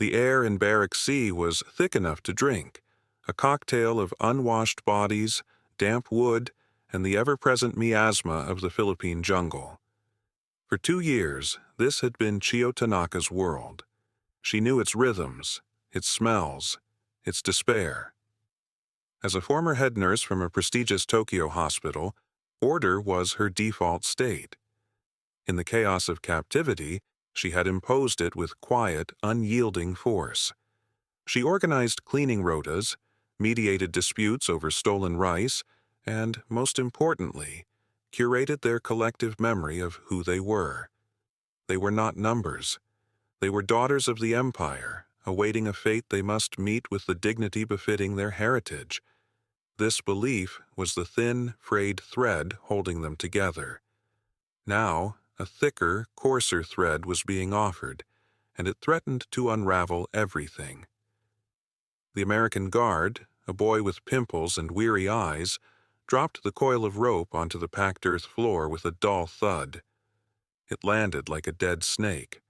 The air in Barrack C was thick enough to drink, a cocktail of unwashed bodies, damp wood, and the ever-present miasma of the Philippine jungle. For 2 years, this had been Chio Tanaka's world. She knew its rhythms, its smells, its despair. As a former head nurse from a prestigious Tokyo hospital, order was her default state. In the chaos of captivity, she had imposed it with quiet, unyielding force. She organized cleaning rotas, mediated disputes over stolen rice, and, most importantly, curated their collective memory of who they were. They were not numbers. They were daughters of the empire, awaiting a fate they must meet with the dignity befitting their heritage. This belief was the thin, frayed thread holding them together. Now, a thicker, coarser thread was being offered, and it threatened to unravel everything. The American guard, a boy with pimples and weary eyes, dropped the coil of rope onto the packed earth floor with a dull thud. It landed like a dead snake.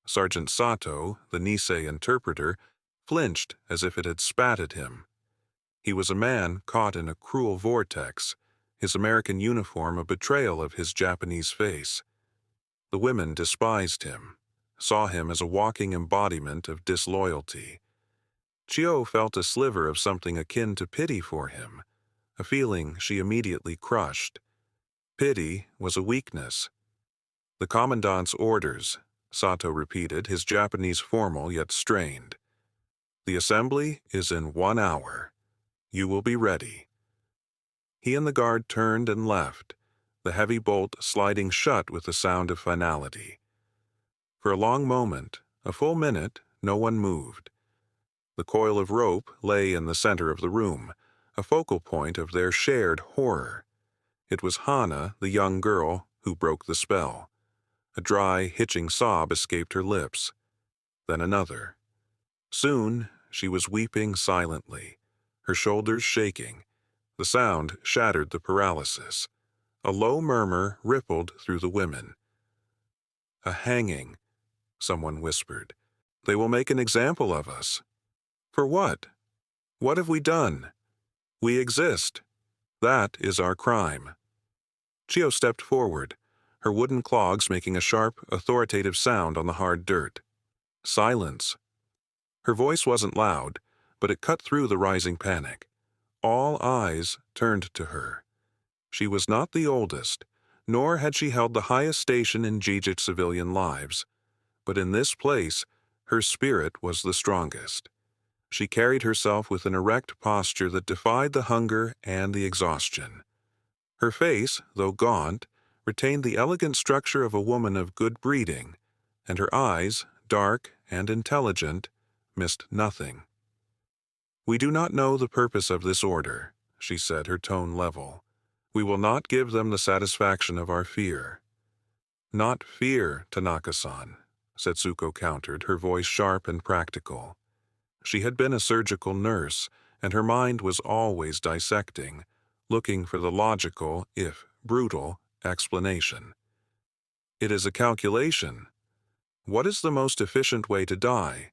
Sergeant Sato, the Nisei interpreter, flinched as if it had spat at him. He was a man caught in a cruel vortex, his American uniform a betrayal of his Japanese face. The women despised him, saw him as a walking embodiment of disloyalty. Chio felt a sliver of something akin to pity for him, a feeling she immediately crushed. Pity was a weakness. "The commandant's orders," Sato repeated, his Japanese formal yet strained. "The assembly is in 1 hour. You will be ready." He and the guard turned and left, the heavy bolt sliding shut with the sound of finality. For a long moment, a full minute, no one moved. The coil of rope lay in the center of the room, a focal point of their shared horror. It was Hana, the young girl, who broke the spell. A dry, hitching sob escaped her lips. Then another. Soon, she was weeping silently, her shoulders shaking. The sound shattered the paralysis. A low murmur rippled through the women. "A hanging," someone whispered. "They will make an example of us." "For what? What have we done? We exist. That is our crime." Chio stepped forward, her wooden clogs making a sharp, authoritative sound on the hard dirt. Silence. Her voice wasn't loud, but it cut through the rising panic. All eyes turned to her. She was not the oldest, nor had she held the highest station in Gijit civilian lives. But in this place, her spirit was the strongest. She carried herself with an erect posture that defied the hunger and the exhaustion. Her face, though gaunt, retained the elegant structure of a woman of good breeding, and her eyes, dark and intelligent, missed nothing. "We do not know the purpose of this order," she said, her tone level. "We will not give them the satisfaction of our fear." "Not fear, Tanaka-san," Setsuko countered, her voice sharp and practical. She had been a surgical nurse, and her mind was always dissecting, looking for the logical, if brutal, explanation. "It is a calculation. What is the most efficient way to die?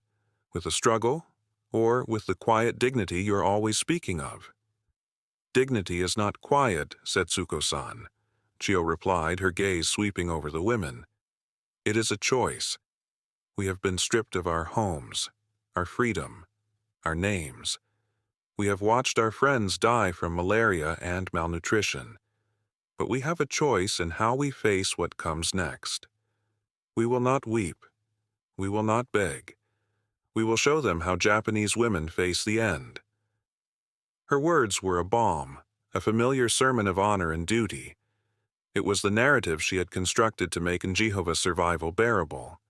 With a struggle, or with the quiet dignity you're always speaking of?" "Dignity is not quiet, Setsuko-san," Chio replied, her gaze sweeping over the women. "It is a choice. We have been stripped of our homes, our freedom, our names. We have watched our friends die from malaria and malnutrition. But we have a choice in how we face what comes next. We will not weep. We will not beg. We will show them how Japanese women face the end." Her words were a balm, a familiar sermon of honor and duty. It was the narrative she had constructed to make Njihova's survival bearable.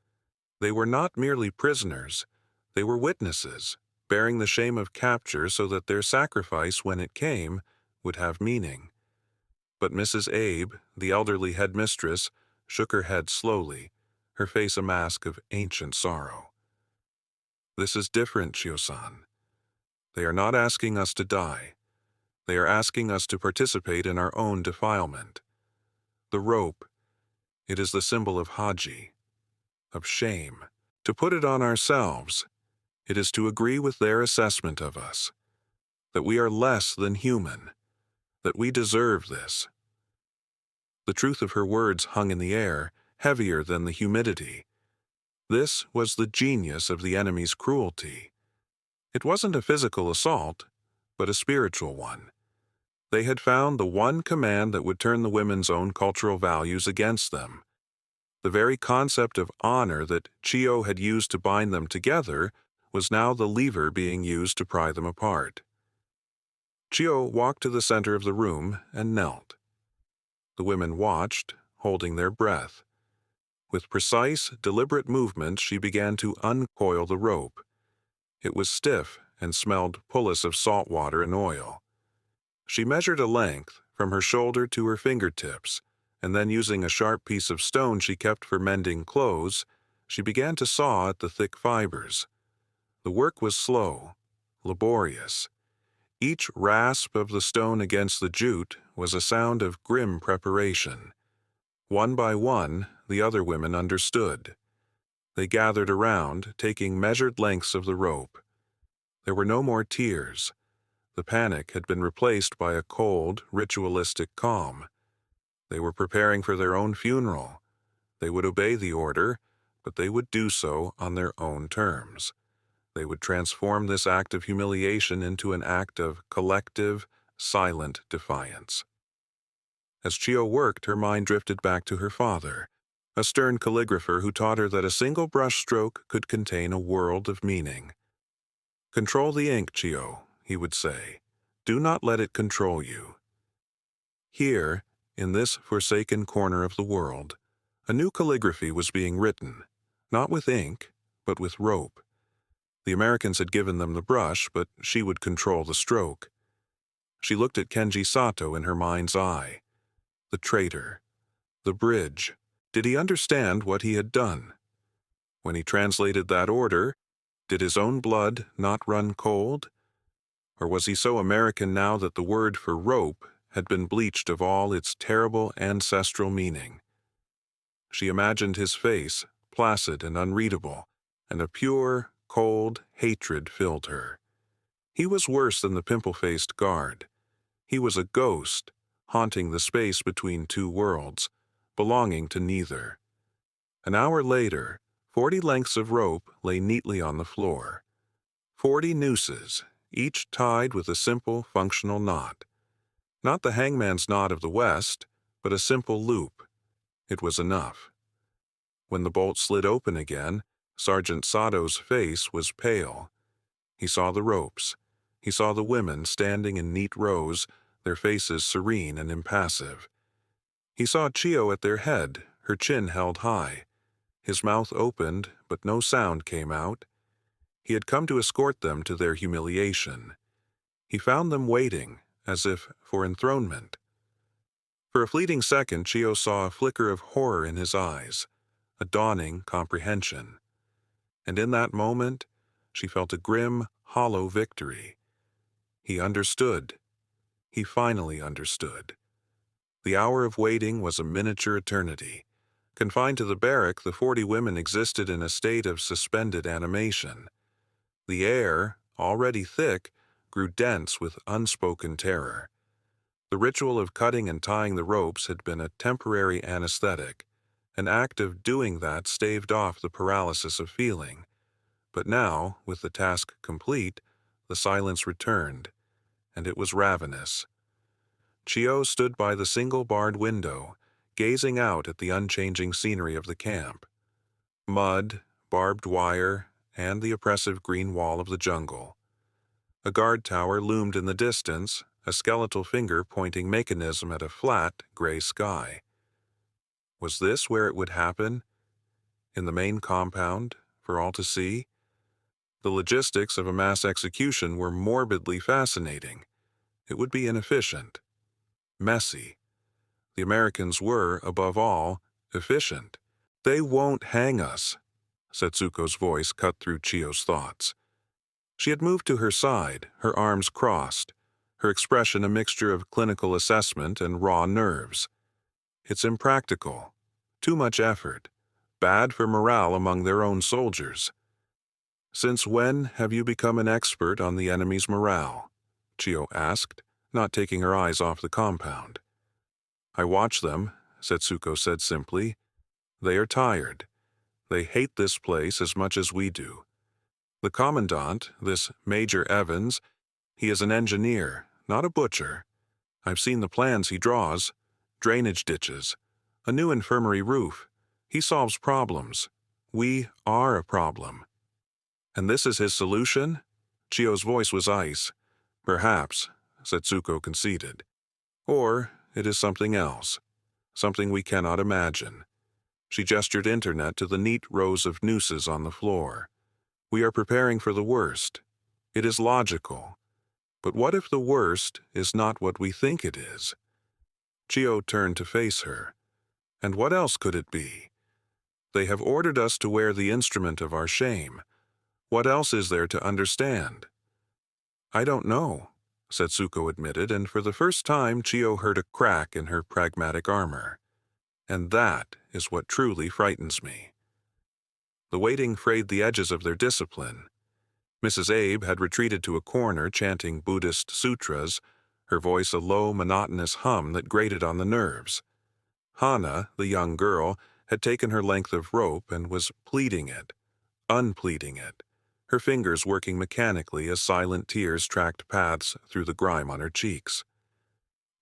They were not merely prisoners. They were witnesses, bearing the shame of capture so that their sacrifice, when it came, would have meaning. But Mrs. Abe, the elderly headmistress, shook her head slowly, her face a mask of ancient sorrow. "This is different, Chio-san. They are not asking us to die. They are asking us to participate in our own defilement. The rope, it is the symbol of Haji, of shame. To put it on ourselves, it is to agree with their assessment of us, that we are less than human, that we deserve this. The truth of her words hung in the air, heavier than the humidity. This was the genius of the enemy's cruelty. It wasn't a physical assault, but a spiritual one. They had found the one command that would turn the women's own cultural values against them. The very concept of honor that Chio had used to bind them together was now the lever being used to pry them apart. Chio walked to the center of the room and knelt. The women watched, holding their breath. With precise, deliberate movements, she began to uncoil the rope. It was stiff and smelled pullous of salt water and oil. She measured a length from her shoulder to her fingertips, and then using a sharp piece of stone she kept for mending clothes, she began to saw at the thick fibers. The work was slow, laborious. Each rasp of the stone against the jute was a sound of grim preparation. One by one, the other women understood. They gathered around, taking measured lengths of the rope. There were no more tears. The panic had been replaced by a cold, ritualistic calm. They were preparing for their own funeral. They would obey the order, but they would do so on their own terms. They would transform this act of humiliation into an act of collective, silent defiance. As Chio worked, her mind drifted back to her father, a stern calligrapher who taught her that a single brushstroke could contain a world of meaning. "Control the ink, Chio," he would say. "Do not let it control you." Here, in this forsaken corner of the world, a new calligraphy was being written, not with ink, but with rope. The Americans had given them the brush, but she would control the stroke. She looked at Kenji Sato in her mind's eye. The traitor. The bridge. Did he understand what he had done? When he translated that order, did his own blood not run cold? Or was he so American now that the word for rope had been bleached of all its terrible ancestral meaning? She imagined his face, placid and unreadable, and a pure, cold hatred filled her. He was worse than the pimple-faced guard. He was a ghost, haunting the space between two worlds, belonging to neither. An hour later, 40 lengths of rope lay neatly on the floor. 40 nooses, each tied with a simple, functional knot. Not the hangman's knot of the West, but a simple loop. It was enough. When the bolt slid open again, Sergeant Sato's face was pale. He saw the ropes. He saw the women standing in neat rows, their faces serene and impassive. He saw Chio at their head, her chin held high. His mouth opened, but no sound came out. He had come to escort them to their humiliation. He found them waiting, as if for enthronement. For a fleeting second, Chio saw a flicker of horror in his eyes, a dawning comprehension. And in that moment, she felt a grim, hollow victory. He understood. He finally understood. The hour of waiting was a miniature eternity. Confined to the barrack, the 40 women existed in a state of suspended animation. The air, already thick, grew dense with unspoken terror. The ritual of cutting and tying the ropes had been a temporary anesthetic. An act of doing that staved off the paralysis of feeling. But now, with the task complete, the silence returned, and it was ravenous. Chio stood by the single-barred window, gazing out at the unchanging scenery of the camp. Mud, barbed wire, and the oppressive green wall of the jungle. A guard tower loomed in the distance, a skeletal finger pointing mechanism at a flat, gray sky. Was this where it would happen? In the main compound, for all to see? The logistics of a mass execution were morbidly fascinating. It would be inefficient. Messy. The Americans were, above all, efficient. "They won't hang us," Setsuko's voice cut through Chio's thoughts. She had moved to her side, her arms crossed, her expression a mixture of clinical assessment and raw nerves. "It's impractical. Too much effort. bad for morale among their own soldiers. "Since when have you become an expert on the enemy's morale?" Chio asked, not taking her eyes off the compound. "I watch them," Setsuko said simply. "They are tired. They hate this place as much as we do. The commandant, this Major Evans, he is an engineer, not a butcher. I've seen the plans he draws. Drainage ditches, a new infirmary roof. He solves problems. We are a problem." "And this is his solution?" Chio's voice was ice. "Perhaps," Setsuko conceded. "Or it is something else. Something we cannot imagine." She gestured internet to the neat rows of nooses on the floor. "We are preparing for the worst. It is logical. But what if the worst is not what we think it is?" Chio turned to face her. "And what else could it be? They have ordered us to wear the instrument of our shame. What else is there to understand?" "I don't know," Setsuko admitted, and for the first time Chio heard a crack in her pragmatic armor. "And that is what truly frightens me." The waiting frayed the edges of their discipline. Mrs. Abe had retreated to a corner chanting Buddhist sutras, her voice a low, monotonous hum that grated on the nerves. Hana, the young girl, had taken her length of rope and was pleating it, unpleating it, her fingers working mechanically as silent tears tracked paths through the grime on her cheeks.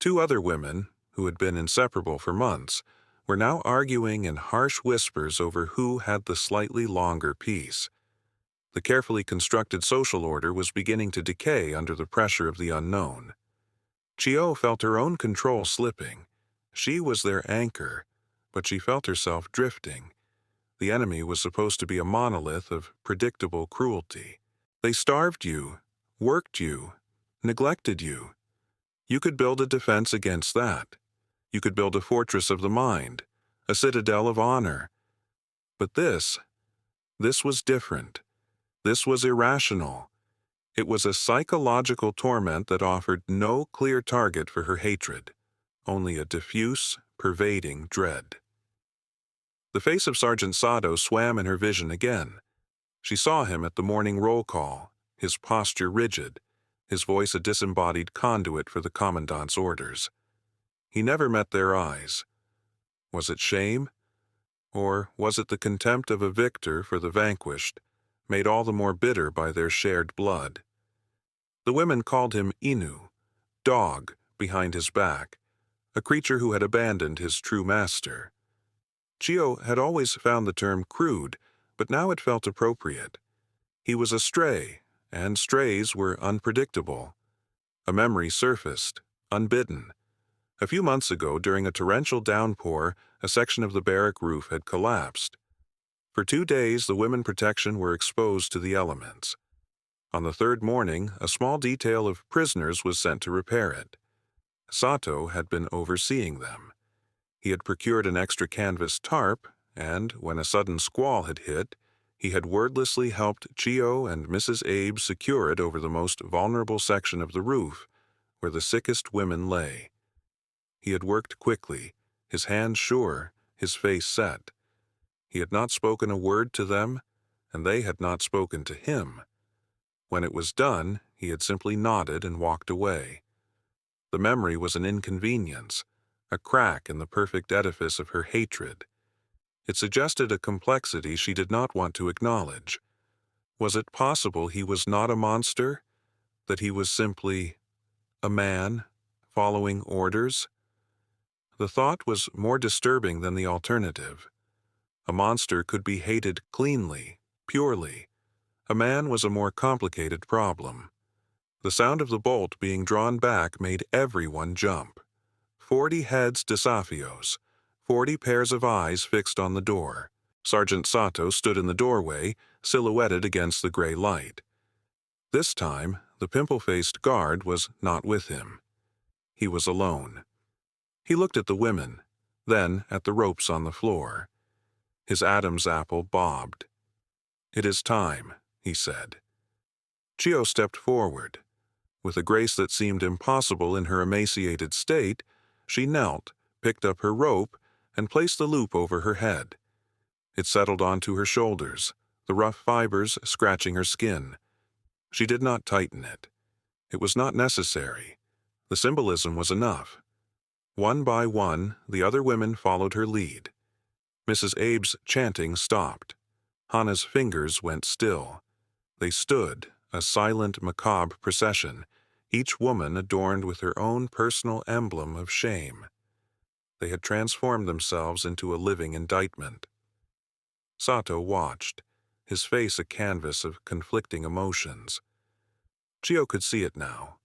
Two other women, who had been inseparable for months, were now arguing in harsh whispers over who had the slightly longer piece. The carefully constructed social order was beginning to decay under the pressure of the unknown. Chio felt her own control slipping. She was their anchor, but she felt herself drifting. The enemy was supposed to be a monolith of predictable cruelty. They starved you, worked you, neglected you. You could build a defense against that. You could build a fortress of the mind, a citadel of honor. But this was different. This was irrational. It was a psychological torment that offered no clear target for her hatred, only a diffuse, pervading dread. The face of Sergeant Sato swam in her vision again. She saw him at the morning roll call, his posture rigid, his voice a disembodied conduit for the commandant's orders. He never met their eyes. Was it shame? Or was it the contempt of a victor for the vanquished, made all the more bitter by their shared blood? The women called him Inu, dog, behind his back, a creature who had abandoned his true master. Chio had always found the term crude, but now it felt appropriate. He was a stray, and strays were unpredictable. A memory surfaced, unbidden. A few months ago, during a torrential downpour, a section of the barrack roof had collapsed. For 2 days, the women protection were exposed to the elements. On the third morning, a small detail of prisoners was sent to repair it. Sato had been overseeing them. He had procured an extra canvas tarp, and, when a sudden squall had hit, he had wordlessly helped Chio and Mrs. Abe secure it over the most vulnerable section of the roof, where the sickest women lay. He had worked quickly, his hands sure, his face set. He had not spoken a word to them, and they had not spoken to him. When it was done, he had simply nodded and walked away. The memory was an inconvenience, a crack in the perfect edifice of her hatred. It suggested a complexity she did not want to acknowledge. Was it possible he was not a monster? That he was simply a man, following orders? The thought was more disturbing than the alternative. A monster could be hated cleanly, purely. A man was a more complicated problem. The sound of the bolt being drawn back made everyone jump. 40 heads desafios, 40 pairs of eyes fixed on the door. Sergeant Sato stood in the doorway, silhouetted against the gray light. This time, the pimple-faced guard was not with him. He was alone. He looked at the women, then at the ropes on the floor. His Adam's apple bobbed. "It is time," he said. Chio stepped forward. With a grace that seemed impossible in her emaciated state, she knelt, picked up her rope, and placed the loop over her head. It settled onto her shoulders, the rough fibers scratching her skin. She did not tighten it. It was not necessary. The symbolism was enough. One by one, the other women followed her lead. Mrs. Abe's chanting stopped. Hannah's fingers went still. They stood, a silent, macabre procession, each woman adorned with her own personal emblem of shame. They had transformed themselves into a living indictment. Sato watched, his face a canvas of conflicting emotions. Chio could see it now.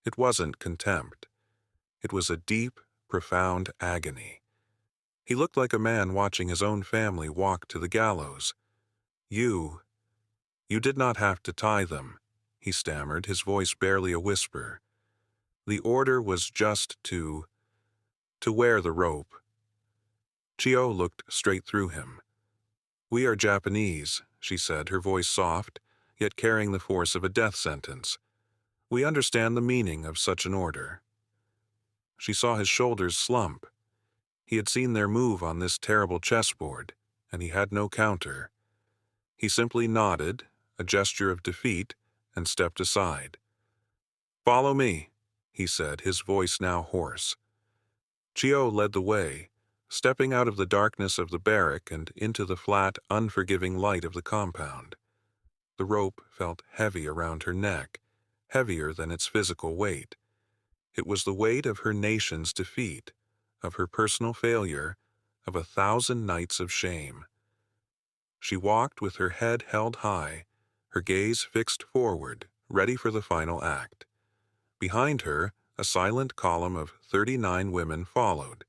It wasn't contempt. It was a deep, profound agony. He looked like a man watching his own family walk to the gallows. You did not have to tie them, he stammered, his voice barely a whisper. The order was just to wear the rope. Chio looked straight through him. We are Japanese, she said, her voice soft, yet carrying the force of a death sentence. We understand the meaning of such an order. She saw his shoulders slump. He had seen their move on this terrible chessboard, and he had no counter. He simply nodded, a gesture of defeat, and stepped aside. Follow me, he said, his voice now hoarse. Chio led the way, stepping out of the darkness of the barrack and into the flat, unforgiving light of the compound. The rope felt heavy around her neck, heavier than its physical weight. It was the weight of her nation's defeat, of her personal failure, of 1,000 nights of shame. She walked with her head held high, her gaze fixed forward, ready for the final act. Behind her, a silent column of 39 women followed,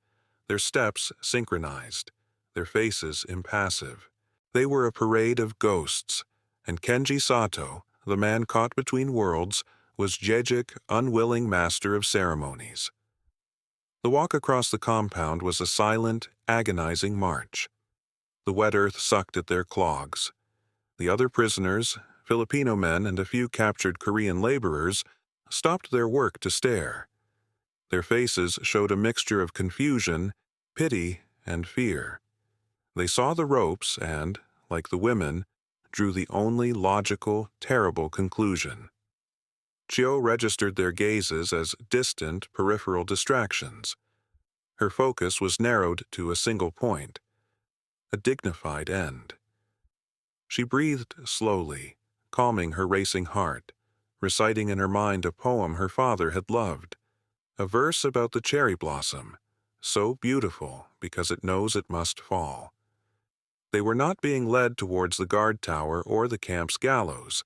their steps synchronized, their faces impassive. They were a parade of ghosts, and Kenji Sato, the man caught between worlds, was Jejik, unwilling master of ceremonies. The walk across the compound was a silent, agonizing march. The wet earth sucked at their clogs. The other prisoners, Filipino men and a few captured Korean laborers, stopped their work to stare. Their faces showed a mixture of confusion, pity, and fear. They saw the ropes and, like the women, drew the only logical, terrible conclusion. Chio registered their gazes as distant, peripheral distractions. Her focus was narrowed to a single point, a dignified end. She breathed slowly, calming her racing heart, reciting in her mind a poem her father had loved, a verse about the cherry blossom, so beautiful because it knows it must fall. They were not being led towards the guard tower or the camp's gallows,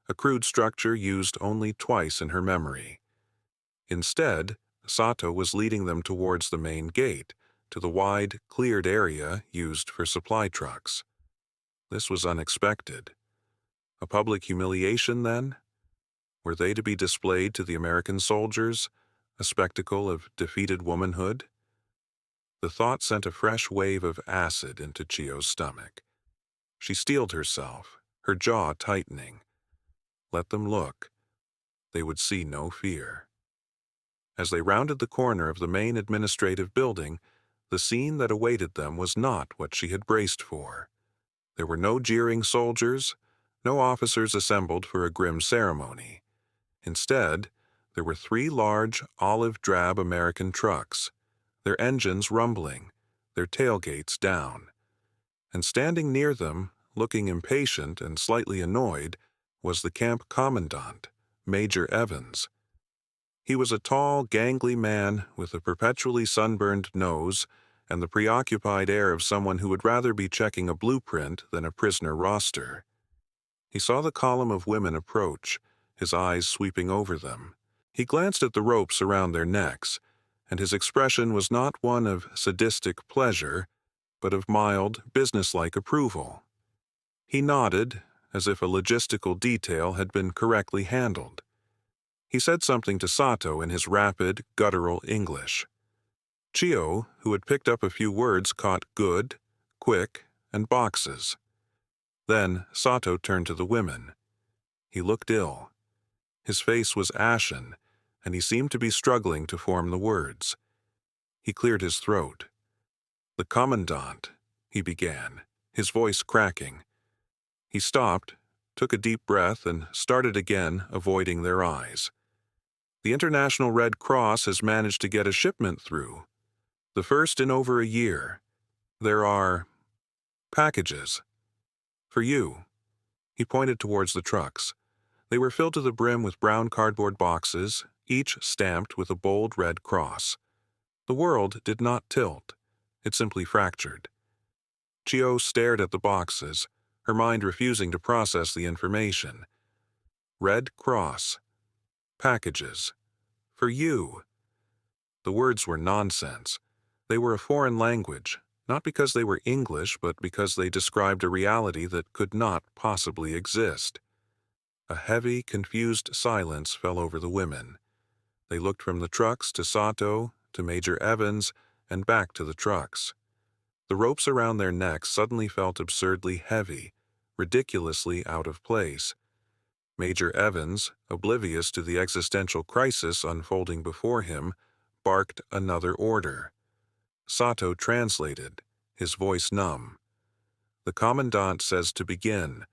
a crude structure used only twice in her memory. Instead, Sato was leading them towards the main gate, to the wide, cleared area used for supply trucks. This was unexpected. A public humiliation, then? Were they to be displayed to the American soldiers, a spectacle of defeated womanhood? The thought sent a fresh wave of acid into Chio's stomach. She steeled herself, her jaw tightening. Let them look. They would see no fear. As they rounded the corner of the main administrative building, the scene that awaited them was not what she had braced for. There were no jeering soldiers, no officers assembled for a grim ceremony. Instead, there were 3 large, olive-drab American trucks, their engines rumbling, their tailgates down. And standing near them, looking impatient and slightly annoyed, was the camp commandant, Major Evans. He was a tall, gangly man with a perpetually sunburned nose and the preoccupied air of someone who would rather be checking a blueprint than a prisoner roster. He saw the column of women approach, his eyes sweeping over them. He glanced at the ropes around their necks, and his expression was not one of sadistic pleasure, but of mild, businesslike approval. He nodded, as if a logistical detail had been correctly handled. He said something to Sato in his rapid, guttural English. Chio, who had picked up a few words, caught good, quick, and boxes. Then Sato turned to the women. He looked ill. His face was ashen, and he seemed to be struggling to form the words. He cleared his throat. "The commandant," he began. his voice cracking. He stopped, took a deep breath, and started again, avoiding their eyes. The International Red Cross has managed to get a shipment through. The first in over a year. There are packages. For you. He pointed towards the trucks. They were filled to the brim with brown cardboard boxes, each stamped with a bold red cross. The world did not tilt. It simply fractured. Chio stared at the boxes, her mind refusing to process the information. Red Cross. Packages. For you. The words were nonsense. They were a foreign language, not because they were English, but because they described a reality that could not possibly exist. A heavy, confused silence fell over the women. They looked from the trucks to Sato, to Major Evans, and back to the trucks. The ropes around their necks suddenly felt absurdly heavy, ridiculously out of place. Major Evans, oblivious to the existential crisis unfolding before him, barked another order. Sato translated, his voice numb. The commandant says to begin.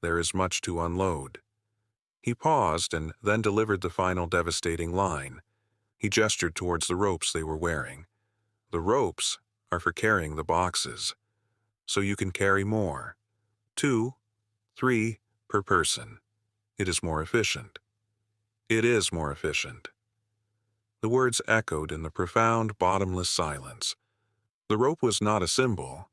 There is much to unload. He paused and then delivered the final devastating line. He gestured towards the ropes they were wearing. The ropes are for carrying the boxes, so you can carry more. 2, 3 per person. It is more efficient. It is more efficient. The words echoed in the profound, bottomless silence. The rope was not a symbol.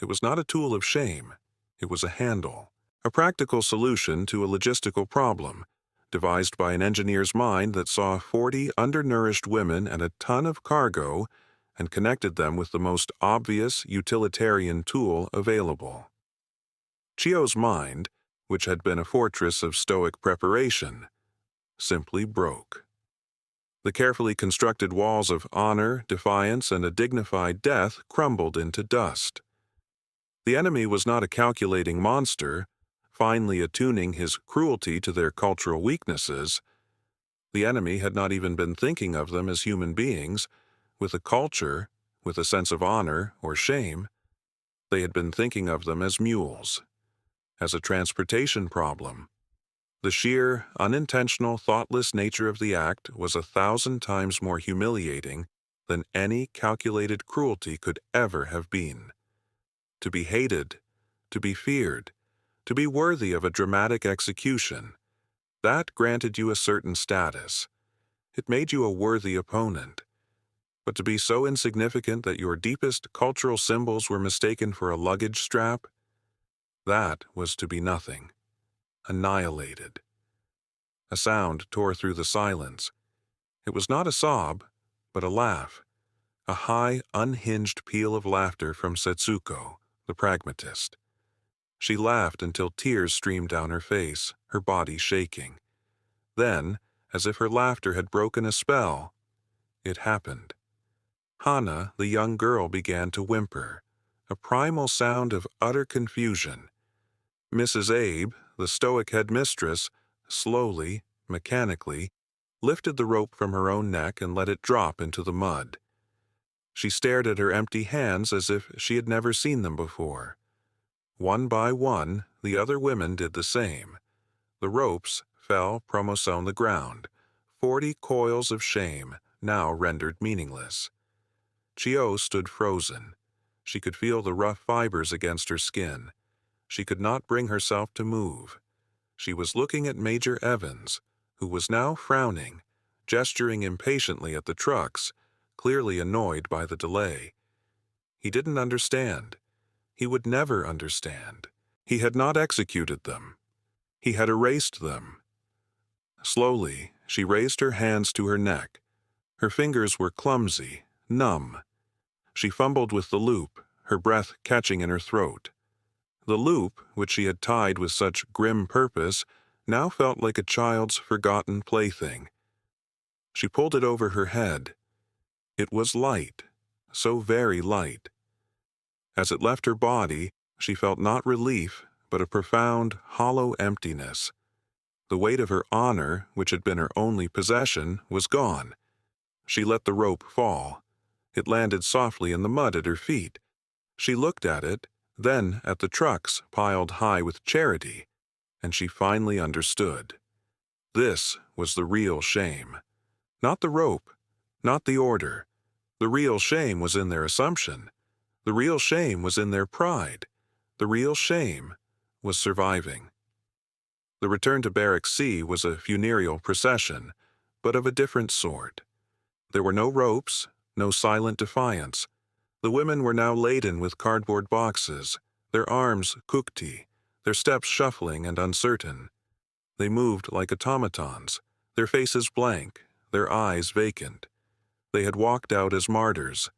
It was not a tool of shame. It was a handle, a practical solution to a logistical problem, devised by an engineer's mind that saw 40 undernourished women and a ton of cargo and connected them with the most obvious utilitarian tool available. Chio's mind, which had been a fortress of stoic preparation, simply broke. The carefully constructed walls of honor, defiance, and a dignified death crumbled into dust. The enemy was not a calculating monster, finely attuning his cruelty to their cultural weaknesses. The enemy had not even been thinking of them as human beings, with a culture, with a sense of honor or shame. They had been thinking of them as mules, as a transportation problem. The sheer, unintentional, thoughtless nature of the act was 1,000 times more humiliating than any calculated cruelty could ever have been. To be hated, to be feared, to be worthy of a dramatic execution, that granted you a certain status. It made you a worthy opponent. But to be so insignificant that your deepest cultural symbols were mistaken for a luggage strap, that was to be nothing. Annihilated. A sound tore through the silence. It was not a sob, but a laugh. A high, unhinged peal of laughter from Setsuko, the pragmatist. She laughed until tears streamed down her face, her body shaking. Then, as if her laughter had broken a spell, it happened. Hana, the young girl, began to whimper, a primal sound of utter confusion. Mrs. Abe, the stoic headmistress, slowly, mechanically, lifted the rope from her own neck and let it drop into the mud. She stared at her empty hands as if she had never seen them before. One by one, the other women did the same. The ropes fell promos on the ground, 40 coils of shame, now rendered meaningless. Chio stood frozen. She could feel the rough fibers against her skin. She could not bring herself to move. She was looking at Major Evans, who was now frowning, gesturing impatiently at the trucks, clearly annoyed by the delay. He didn't understand. He would never understand. He had not executed them. He had erased them. Slowly, she raised her hands to her neck. Her fingers were clumsy, numb. She fumbled with the loop, her breath catching in her throat. The loop, which she had tied with such grim purpose, now felt like a child's forgotten plaything. She pulled it over her head. It was light, so very light. As it left her body, she felt not relief, but a profound, hollow emptiness. The weight of her honor, which had been her only possession, was gone. She let the rope fall. It landed softly in the mud at her feet. She looked at it, then at the trucks piled high with charity, and she finally understood. This was the real shame. Not the rope, not the order. The real shame was in their assumption. The real shame was in their pride. The real shame was surviving. The return to Barrack C was a funereal procession, but of a different sort. There were no ropes, no silent defiance. The women were now laden with cardboard boxes, their arms kukti, their steps shuffling and uncertain. They moved like automatons, their faces blank, their eyes vacant. They had walked out as martyrs.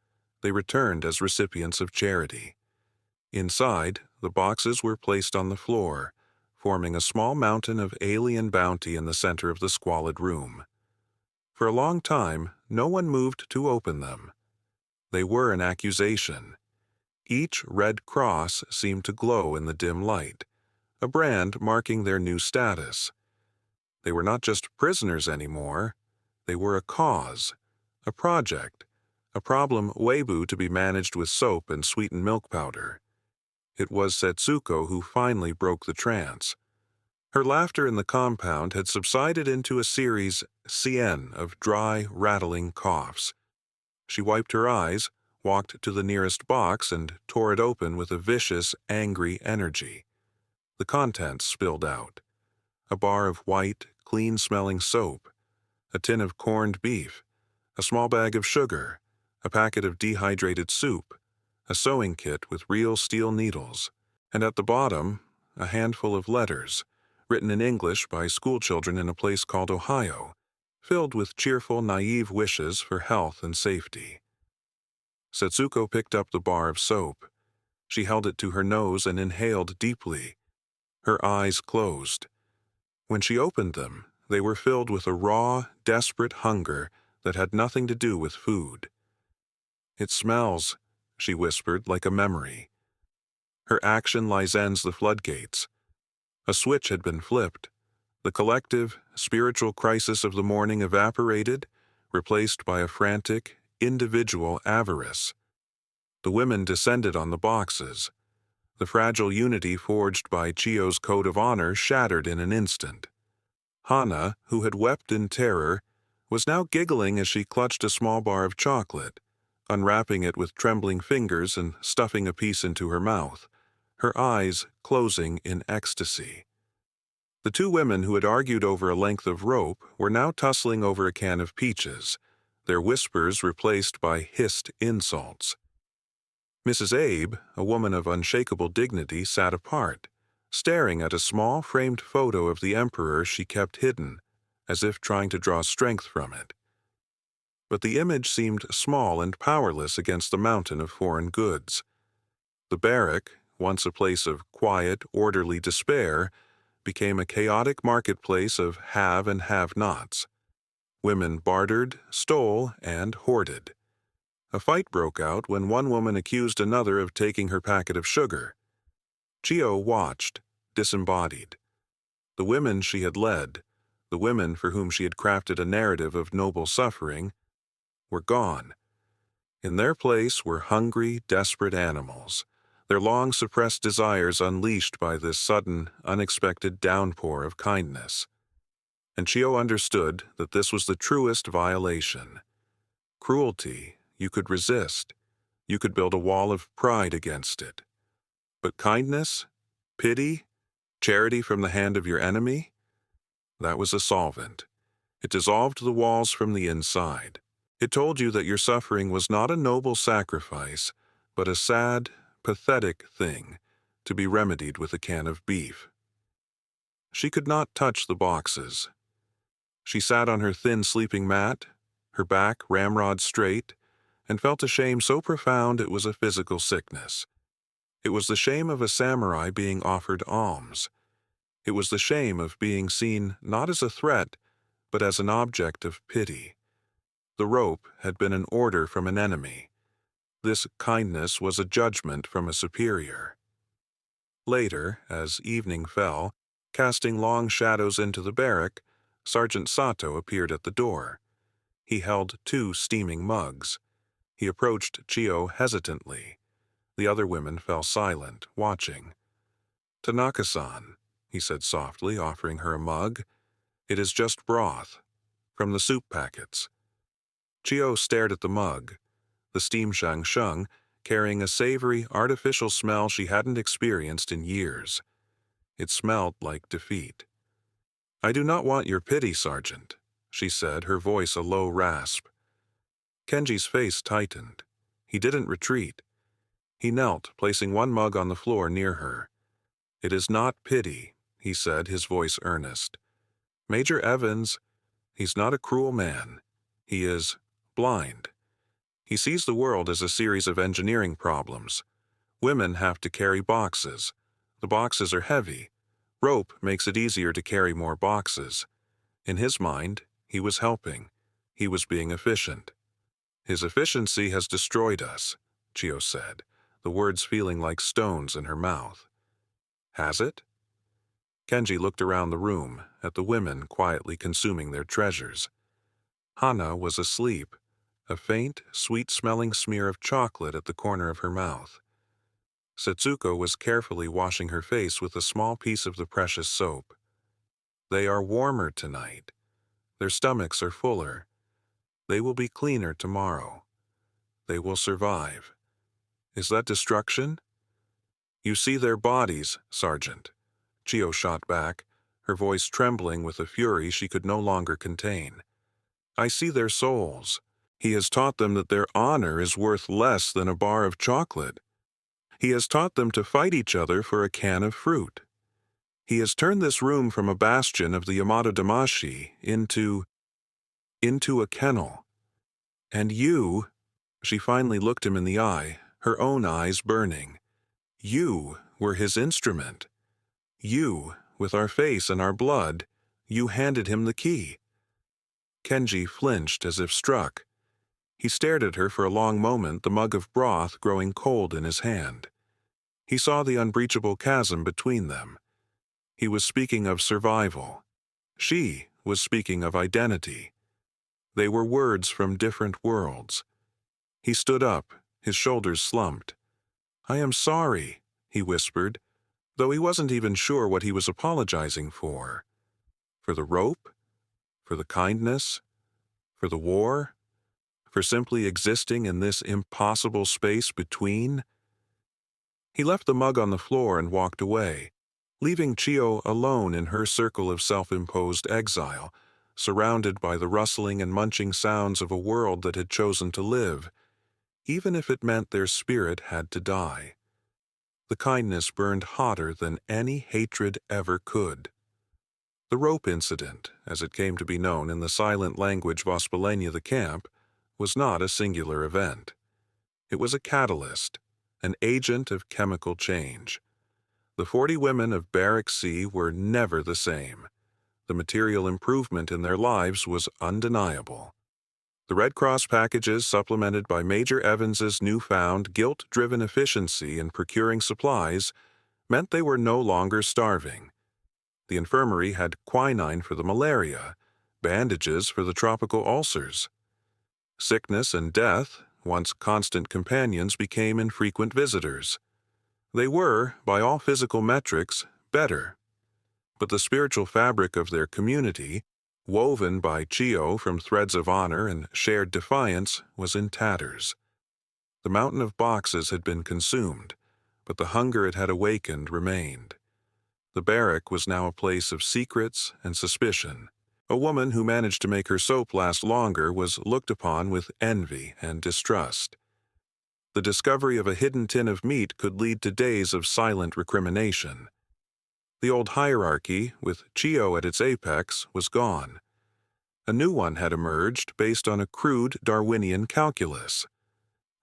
They returned as recipients of charity. Inside, the boxes were placed on the floor, forming a small mountain of alien bounty in the center of the squalid room. For a long time, no one moved to open them. They were an accusation. Each red cross seemed to glow in the dim light, a brand marking their new status. They were not just prisoners anymore. They were a cause, a project, a problem Weibu to be managed with soap and sweetened milk powder. It was Setsuko who finally broke the trance. Her laughter in the compound had subsided into a series of dry, rattling coughs. She wiped her eyes, walked to the nearest box, and tore it open with a vicious, angry energy. The contents spilled out. A bar of white, clean-smelling soap, a tin of corned beef, a small bag of sugar, a packet of dehydrated soup, a sewing kit with real steel needles, and at the bottom, a handful of letters, written in English by schoolchildren in a place called Ohio, filled with cheerful, naive wishes for health and safety. Setsuko picked up the bar of soap. She held it to her nose and inhaled deeply. Her eyes closed. When she opened them, they were filled with a raw, desperate hunger that had nothing to do with food. "It smells," she whispered, like a memory. Her action licensed the floodgates. A switch had been flipped. The collective, spiritual crisis of the morning evaporated, replaced by a frantic, individual avarice. The women descended on the boxes. The fragile unity forged by Chiyo's code of honor shattered in an instant. Hana, who had wept in terror, was now giggling as she clutched a small bar of chocolate, unwrapping it with trembling fingers and stuffing a piece into her mouth, her eyes closing in ecstasy. The two women who had argued over a length of rope were now tussling over a can of peaches, their whispers replaced by hissed insults. Mrs. Abe, a woman of unshakable dignity, sat apart, staring at a small framed photo of the emperor she kept hidden, as if trying to draw strength from it. But the image seemed small and powerless against the mountain of foreign goods. The barrack, once a place of quiet, orderly despair, became a chaotic marketplace of have and have-nots. Women bartered, stole, and hoarded. A fight broke out when one woman accused another of taking her packet of sugar. Chiyo watched, disembodied. The women she had led, the women for whom she had crafted a narrative of noble suffering, were gone. In their place were hungry, desperate animals, their long-suppressed desires unleashed by this sudden, unexpected downpour of kindness. And Chiyo understood that this was the truest violation. Cruelty, you could resist. You could build a wall of pride against it. But kindness, pity, charity from the hand of your enemy, that was a solvent. It dissolved the walls from the inside. It told you that your suffering was not a noble sacrifice, but a sad, pathetic thing to be remedied with a can of beef. She could not touch the boxes. She sat on her thin sleeping mat, her back ramrod straight, and felt a shame so profound it was a physical sickness. It was the shame of a samurai being offered alms. It was the shame of being seen not as a threat, but as an object of pity. The rope had been an order from an enemy. This kindness was a judgment from a superior. Later, as evening fell, casting long shadows into the barrack, Sergeant Sato appeared at the door. He held 2 steaming mugs. He approached Chiyo hesitantly. The other women fell silent, watching. "Tanaka-san," he said softly, offering her a mug. "It is just broth, from the soup packets." Chio stared at the mug, the steam shang-shung, carrying a savory, artificial smell she hadn't experienced in years. It smelled like defeat. "I do not want your pity, Sergeant," she said, her voice a low rasp. Kenji's face tightened. He didn't retreat. He knelt, placing one mug on the floor near her. "It is not pity," he said, his voice earnest. "Major Evans, he's not a cruel man. He is blind. He sees the world as a series of engineering problems. Women have to carry boxes. The boxes are heavy. Rope makes it easier to carry more boxes. In his mind, he was helping. He was being efficient. His efficiency has destroyed us," Chio said, the words feeling like stones in her mouth. "Has it?" Kenji looked around the room, at the women quietly consuming their treasures. Hana was asleep, a faint, sweet-smelling smear of chocolate at the corner of her mouth. Setsuko was carefully washing her face with a small piece of the precious soap. "They are warmer tonight. Their stomachs are fuller. They will be cleaner tomorrow. They will survive. Is that destruction?" "You see their bodies, Sergeant," Chio shot back, her voice trembling with a fury she could no longer contain. "I see their souls. He has taught them that their honor is worth less than a bar of chocolate. He has taught them to fight each other for a can of fruit. He has turned this room from a bastion of the Yamato Damashi into a kennel. And you," she finally looked him in the eye, her own eyes burning. "You were his instrument. You, with our face and our blood, you handed him the key." Kenji flinched as if struck. He stared at her for a long moment, the mug of broth growing cold in his hand. He saw the unbreachable chasm between them. He was speaking of survival. She was speaking of identity. They were words from different worlds. He stood up, his shoulders slumped. "I am sorry," he whispered, though he wasn't even sure what he was apologizing for. For the rope? For the kindness? For the war? For simply existing in this impossible space between? He left the mug on the floor and walked away, leaving Chio alone in her circle of self-imposed exile, surrounded by the rustling and munching sounds of a world that had chosen to live, even if it meant their spirit had to die. The kindness burned hotter than any hatred ever could. The rope incident, as it came to be known in the silent language Vospalenia the camp, was not a singular event. It was a catalyst, an agent of chemical change. The 40 women of Barrack C were never the same. The material improvement in their lives was undeniable. The Red Cross packages, supplemented by Major Evans's newfound guilt-driven efficiency in procuring supplies, meant they were no longer starving. The infirmary had quinine for the malaria, bandages for the tropical ulcers. Sickness and death, once constant companions, became infrequent visitors. They were, by all physical metrics, better. But the spiritual fabric of their community, woven by Chio from threads of honor and shared defiance, was in tatters. The mountain of boxes had been consumed, but the hunger it had awakened remained. The barrack was now a place of secrets and suspicion. A woman who managed to make her soap last longer was looked upon with envy and distrust. The discovery of a hidden tin of meat could lead to days of silent recrimination. The old hierarchy, with Chio at its apex, was gone. A new one had emerged based on a crude Darwinian calculus.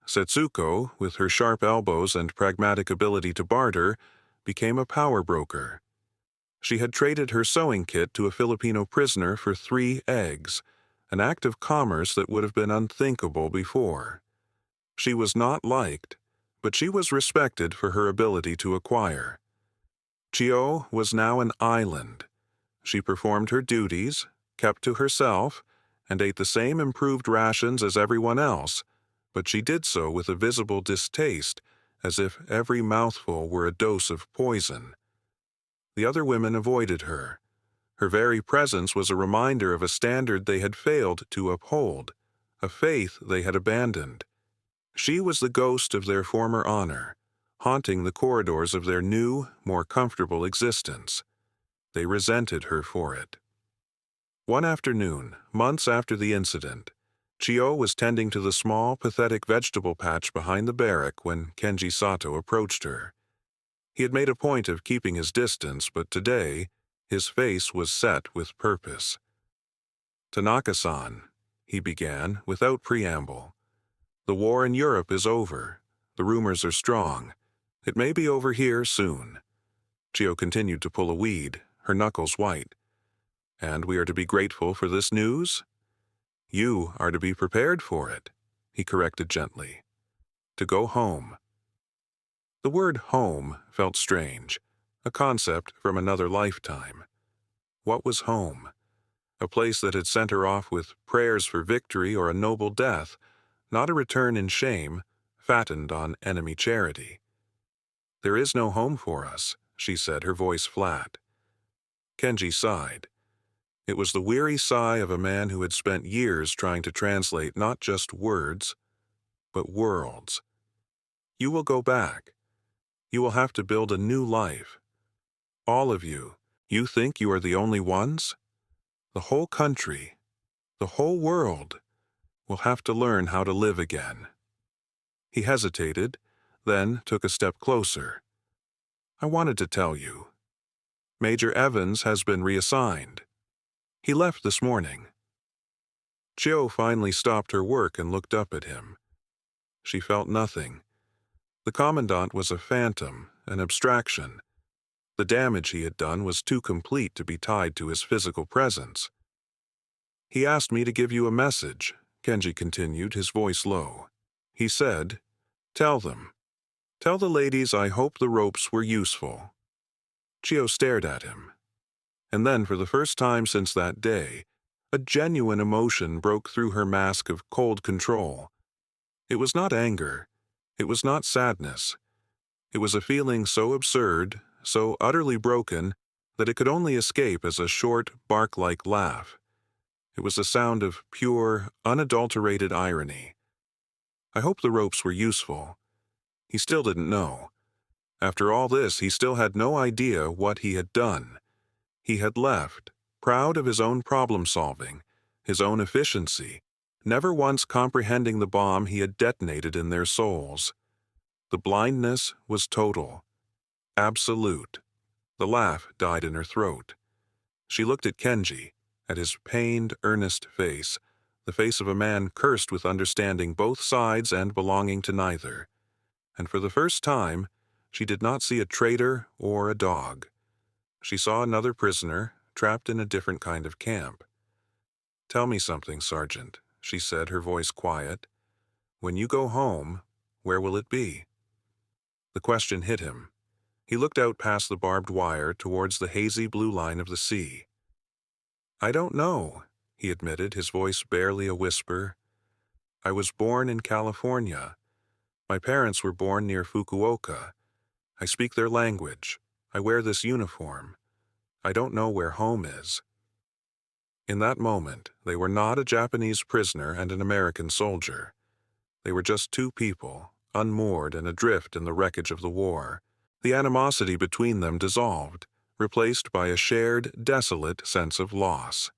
Setsuko, with her sharp elbows and pragmatic ability to barter, became a power broker. She had traded her sewing kit to a Filipino prisoner for 3 eggs, an act of commerce that would have been unthinkable before. She was not liked, but she was respected for her ability to acquire. Chio was now an island. She performed her duties, kept to herself, and ate the same improved rations as everyone else, but she did so with a visible distaste, as if every mouthful were a dose of poison. The other women avoided her. Her very presence was a reminder of a standard they had failed to uphold, a faith they had abandoned. She was the ghost of their former honor, haunting the corridors of their new, more comfortable existence. They resented her for it. One afternoon, months after the incident, Chio was tending to the small, pathetic vegetable patch behind the barrack when Kenji Sato approached her. He had made a point of keeping his distance, but today, his face was set with purpose. "Tanaka-san," he began, without preamble. "The war in Europe is over. The rumors are strong. It may be over here soon." Chio continued to pull a weed, her knuckles white. "And we are to be grateful for this news?" "You are to be prepared for it," he corrected gently. "To go home." The word home felt strange, a concept from another lifetime. What was home? A place that had sent her off with prayers for victory or a noble death, not a return in shame, fattened on enemy charity. "There is no home for us," she said, her voice flat. Kenji sighed. It was the weary sigh of a man who had spent years trying to translate not just words, but worlds. "You will go back. You will have to build a new life. All of you. You think you are the only ones? The whole country, the whole world, will have to learn how to live again." He hesitated, then took a step closer. "I wanted to tell you. Major Evans has been reassigned. He left this morning." Chio finally stopped her work and looked up at him. She felt nothing. The commandant was a phantom, an abstraction. The damage he had done was too complete to be tied to his physical presence. "He asked me to give you a message," Kenji continued, his voice low. "He said, 'Tell them. Tell the ladies I hope the ropes were useful.'" Chio stared at him. And then, for the first time since that day, a genuine emotion broke through her mask of cold control. It was not anger. It was not sadness. It was a feeling so absurd, so utterly broken, that it could only escape as a short, bark-like laugh. It was a sound of pure, unadulterated irony. I hope the ropes were useful. He still didn't know. After all this, he still had no idea what he had done. He had left, proud of his own problem-solving, his own efficiency, never once comprehending the bomb he had detonated in their souls. The blindness was total, absolute. The laugh died in her throat. She looked at Kenji, at his pained, earnest face, the face of a man cursed with understanding both sides and belonging to neither. And for the first time, she did not see a traitor or a dog. She saw another prisoner, trapped in a different kind of camp. "Tell me something, Sergeant," she said, her voice quiet. "When you go home, where will it be?" The question hit him. He looked out past the barbed wire towards the hazy blue line of the sea. "I don't know," he admitted, his voice barely a whisper. "I was born in California. My parents were born near Fukuoka. I speak their language. I wear this uniform. I don't know where home is." In that moment, they were not a Japanese prisoner and an American soldier. They were just two people, unmoored and adrift in the wreckage of the war. The animosity between them dissolved, replaced by a shared, desolate sense of loss.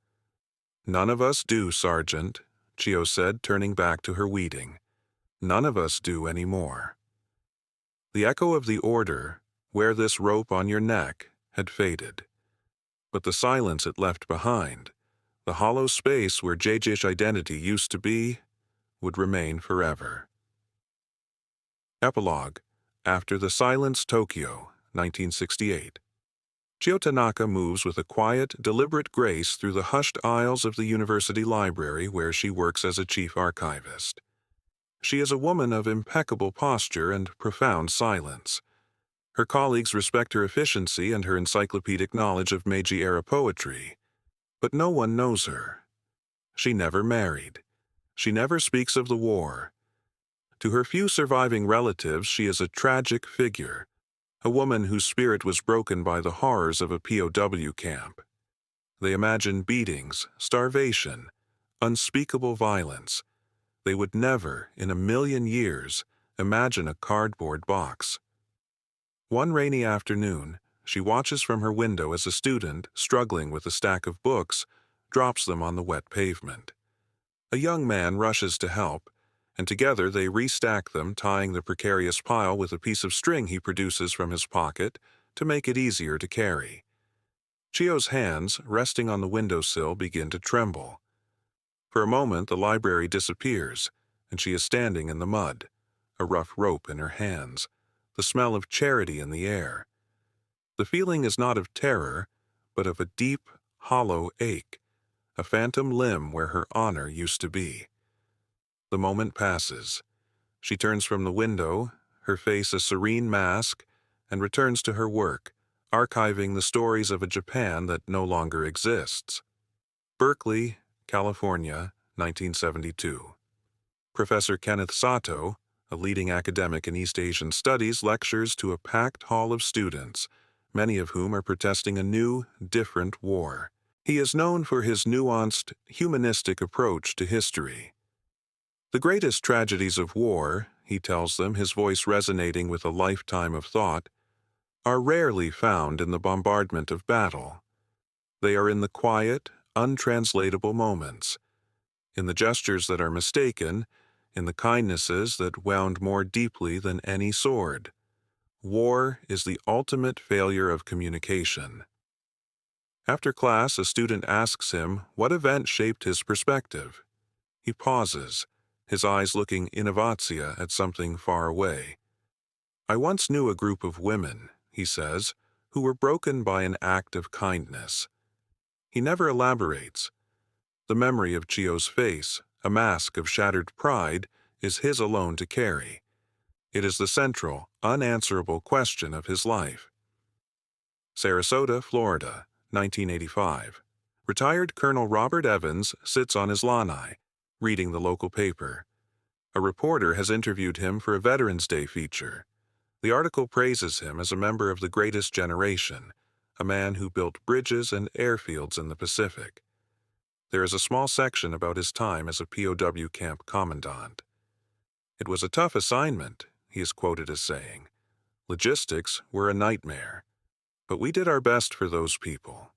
"None of us do, Sergeant," Chio said, turning back to her weeding. "None of us do anymore." The echo of the order, "Wear this rope on your neck," had faded. But the silence it left behind, the hollow space where JJ's identity used to be, would remain forever. Epilogue. After the Silence, Tokyo, 1968. Chio Tanaka moves with a quiet, deliberate grace through the hushed aisles of the university library where she works as a chief archivist. She is a woman of impeccable posture and profound silence. Her colleagues respect her efficiency and her encyclopedic knowledge of Meiji-era poetry. But no one knows her. She never married. She never speaks of the war. To her few surviving relatives, she is a tragic figure, a woman whose spirit was broken by the horrors of a POW camp. They imagine beatings, starvation, unspeakable violence. They would never, in a million years, imagine a cardboard box. One rainy afternoon, she watches from her window as a student, struggling with a stack of books, drops them on the wet pavement. A young man rushes to help, and together they restack them, tying the precarious pile with a piece of string he produces from his pocket to make it easier to carry. Chio's hands, resting on the windowsill, begin to tremble. For a moment, the library disappears, and she is standing in the mud, a rough rope in her hands, the smell of charity in the air. The feeling is not of terror, but of a deep, hollow ache, a phantom limb where her honor used to be. The moment passes. She turns from the window, her face a serene mask, and returns to her work, archiving the stories of a Japan that no longer exists. Berkeley, California, 1972. Professor Kenneth Sato, a leading academic in East Asian studies, lectures to a packed hall of students, many of whom are protesting a new, different war. He is known for his nuanced, humanistic approach to history. The greatest tragedies of war, he tells them, his voice resonating with a lifetime of thought, are rarely found in the bombardment of battle. They are in the quiet, untranslatable moments, in the gestures that are mistaken, in the kindnesses that wound more deeply than any sword. War is the ultimate failure of communication. After class, a student asks him what event shaped his perspective. He pauses, his eyes looking innovatsia at something far away. I once knew a group of women, he says, who were broken by an act of kindness. He never elaborates. The memory of Chio's face, a mask of shattered pride, is his alone to carry. It is the central, unanswerable question of his life. Sarasota, Florida, 1985. Retired Colonel Robert Evans sits on his lanai, reading the local paper. A reporter has interviewed him for a Veterans Day feature. The article praises him as a member of the greatest generation, a man who built bridges and airfields in the Pacific. There is a small section about his time as a POW camp commandant. It was a tough assignment, he is quoted as saying. Logistics were a nightmare. But we did our best for those people.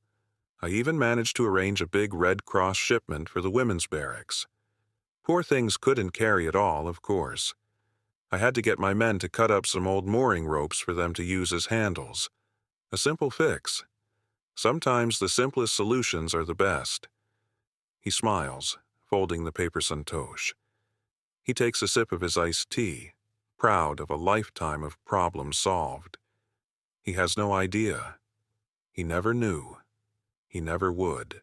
I even managed to arrange a big Red Cross shipment for the women's barracks. Poor things couldn't carry it all, of course. I had to get my men to cut up some old mooring ropes for them to use as handles. A simple fix. Sometimes the simplest solutions are the best. He smiles, folding the paper santosh. He takes a sip of his iced tea, proud of a lifetime of problems solved. He has no idea. He never knew. He never would.